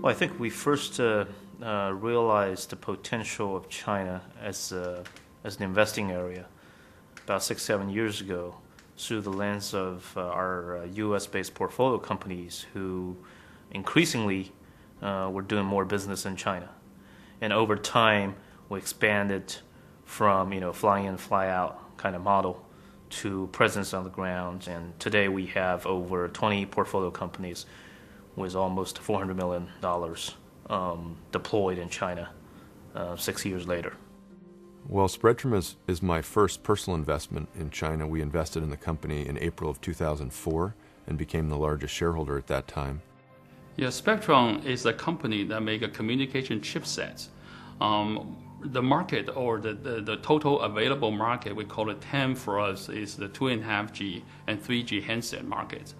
Well, I think we first realized the potential of China as an investing area about 6-7 years ago through the lens of our U.S.-based portfolio companies who increasingly were doing more business in China. And over time, we expanded from fly in, fly out kind of model to presence on the ground. And today we have over 20 portfolio companies with almost $400 million deployed in China 6 years later. Well, Spreadtrum is my first personal investment in China. We invested in the company in April of 2004 and became the largest shareholder at that time. Yeah, Spreadtrum is a company that makes a communication chipsets. The market, or the total available market, we call it TAM for us, is the 2.5G and 3G handset markets.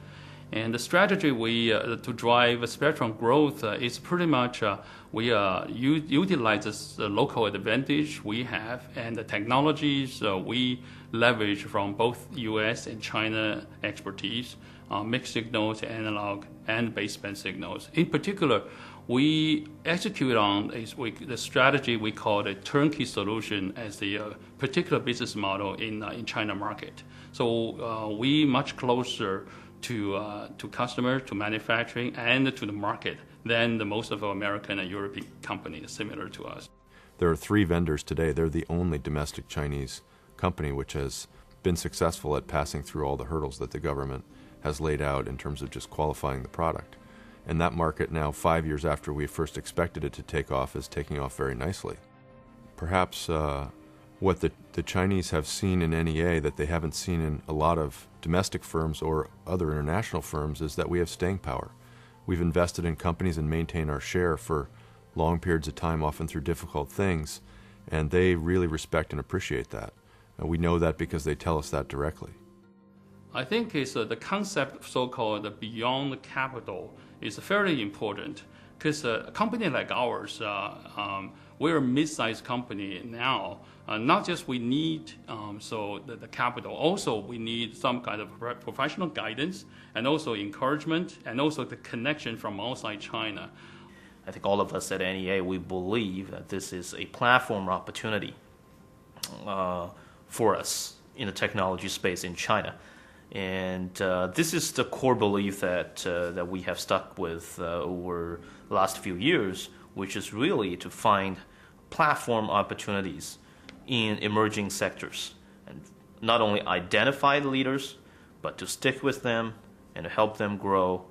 And the strategy to drive Spreadtrum growth is pretty much we utilize the local advantage we have and the technologies we leverage from both U.S. and China expertise, mixed signals, analog, and baseband signals. In particular, we execute on the strategy we call a turnkey solution as the particular business model in China market. So we much closer to customers, to manufacturing, and to the market than the most of our American and European companies similar to us. There are 3 vendors today. They're the only domestic Chinese company which has been successful at passing through all the hurdles that the government has laid out in terms of just qualifying the product. And that market now, 5 years after we first expected it to take off, is taking off very nicely. Perhaps what the Chinese have seen in NEA that they haven't seen in a lot of domestic firms or other international firms is that we have staying power. We've invested in companies and maintained our share for long periods of time, often through difficult things, and they really respect and appreciate that. And we know that because they tell us that directly. I think it's the concept so-called beyond capital is fairly important, because a company like ours, we're a mid-sized company now. Not just we need the capital, also we need some kind of professional guidance and also encouragement and also the connection from outside China. I think all of us at NEA, we believe that this is a platform opportunity for us in the technology space in China. And this is the core belief that we have stuck with over the last few years, which is really to find platform opportunities in emerging sectors and not only identify the leaders, but to stick with them and to help them grow.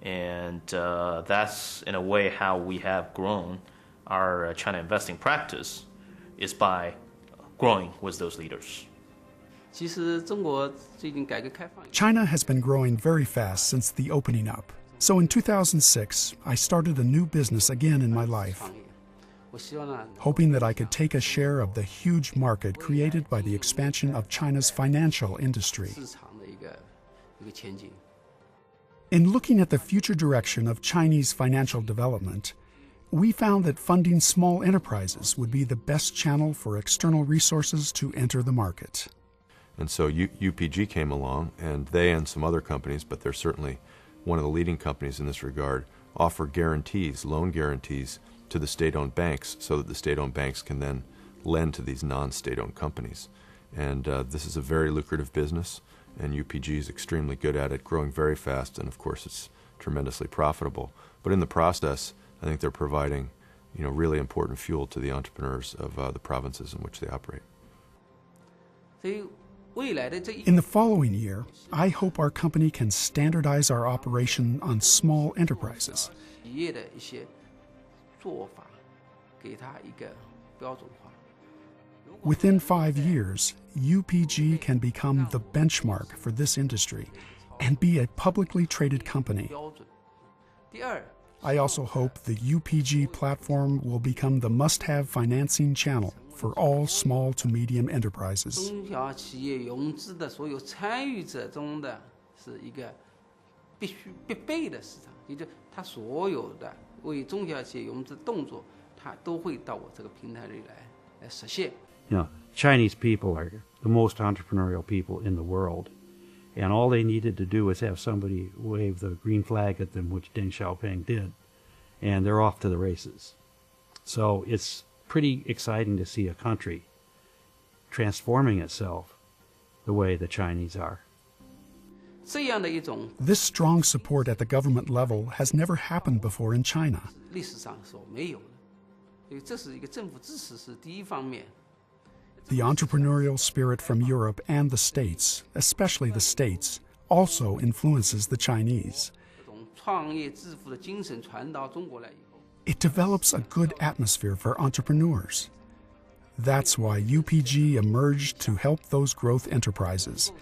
And that's, in a way, how we have grown our China investing practice, is by growing with those leaders. China has been growing very fast since the opening up. So in 2006, I started a new business again in my life, hoping that I could take a share of the huge market created by the expansion of China's financial industry. In looking at the future direction of Chinese financial development, we found that funding small enterprises would be the best channel for external resources to enter the market. And so UPG came along, and they and some other companies, but they're certainly one of the leading companies in this regard, offer guarantees, loan guarantees, to the state-owned banks so that the state-owned banks can then lend to these non-state-owned companies. And this is a very lucrative business, and UPG is extremely good at it, growing very fast, and of course it's tremendously profitable. But in the process, I think they're providing really important fuel to the entrepreneurs of the provinces in which they operate. In the following year, I hope our company can standardize our operation on small enterprises. Within 5 years, UPG can become the benchmark for this industry and be a publicly traded company. I also hope the UPG platform will become the must-have financing channel for all small to medium enterprises. Chinese people are the most entrepreneurial people in the world, and all they needed to do was have somebody wave the green flag at them, which Deng Xiaoping did, and they're off to the races. So it's pretty exciting to see a country transforming itself the way the Chinese are. This strong support at the government level has never happened before in China. The entrepreneurial spirit from Europe and the States, especially the States, also influences the Chinese. It develops a good atmosphere for entrepreneurs. That's why UPG emerged to help those growth enterprises.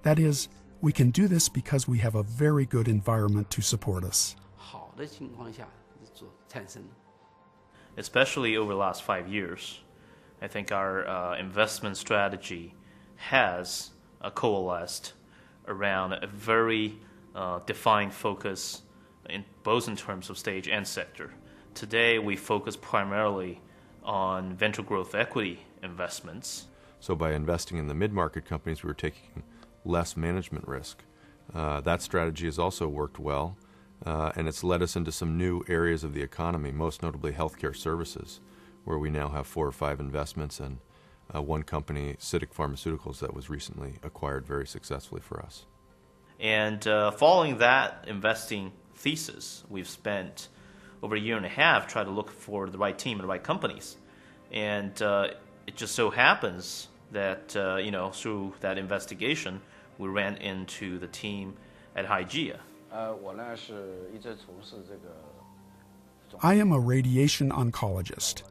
That is, we can do this because we have a very good environment to support us. Especially over the last 5 years, I think our investment strategy has coalesced around a very defined focus, both in terms of stage and sector. Today, we focus primarily on venture growth equity investments. So by investing in the mid-market companies, we were taking less management risk. That strategy has also worked well. And it's led us into some new areas of the economy, most notably healthcare services, where we now have 4 or 5 investments and one company, CITIC Pharmaceuticals, that was recently acquired very successfully for us. And following that investing thesis, we've spent over a year and a half trying to look for the right team and the right companies. And it just so happens that, through that investigation, we ran into the team at Haijia. I am a radiation oncologist.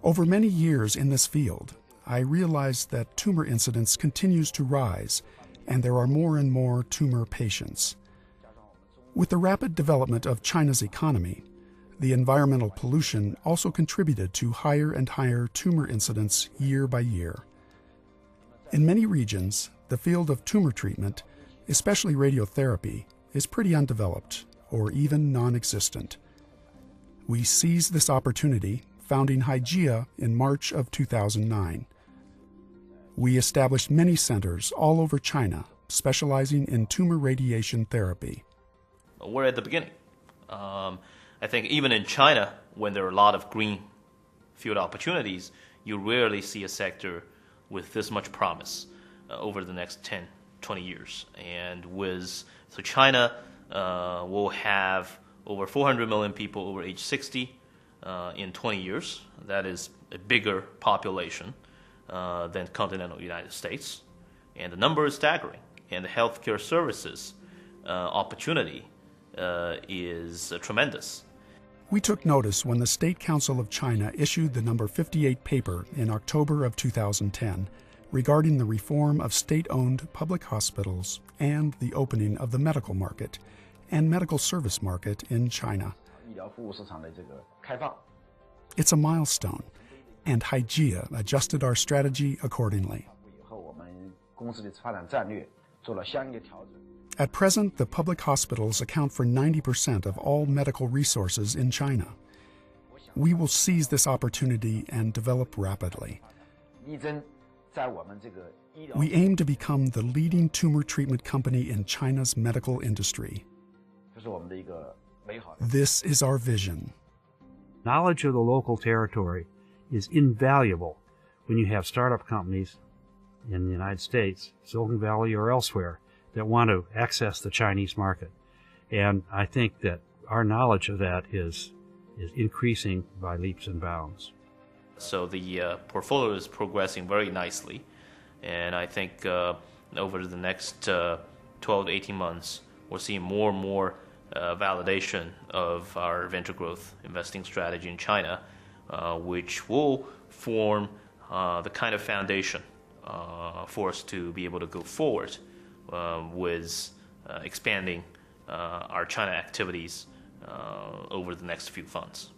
Over many years in this field, I realized that tumor incidence continues to rise, and there are more and more tumor patients. With the rapid development of China's economy, the environmental pollution also contributed to higher and higher tumor incidence year by year. In many regions, the field of tumor treatment, especially radiotherapy, is pretty undeveloped or even non-existent. We seized this opportunity, founding Haijia in March of 2009. We established many centers all over China, specializing in tumor radiation therapy. We're at the beginning. I think even in China, when there are a lot of green field opportunities, you rarely see a sector with this much promise over the next 10, 20 years. And so China will have over 400 million people over age 60 in 20 years. That is a bigger population than continental United States. And the number is staggering. And the healthcare services opportunity is tremendous. We took notice when the State Council of China issued the number 58 paper in October of 2010 regarding the reform of state-owned public hospitals and the opening of the medical market and medical service market in China. It's a milestone, and Haijia adjusted our strategy accordingly. At present, the public hospitals account for 90% of all medical resources in China. We will seize this opportunity and develop rapidly. We aim to become the leading tumor treatment company in China's medical industry. This is our vision. Knowledge of the local territory is invaluable when you have startup companies in the United States, Silicon Valley or elsewhere, that want to access the Chinese market. And I think that our knowledge of that is increasing by leaps and bounds. So the portfolio is progressing very nicely. And I think over the next 12 to 18 months, we'll see more and more validation of our venture growth investing strategy in China, which will form the kind of foundation for us to be able to go forward with expanding our China activities over the next few funds.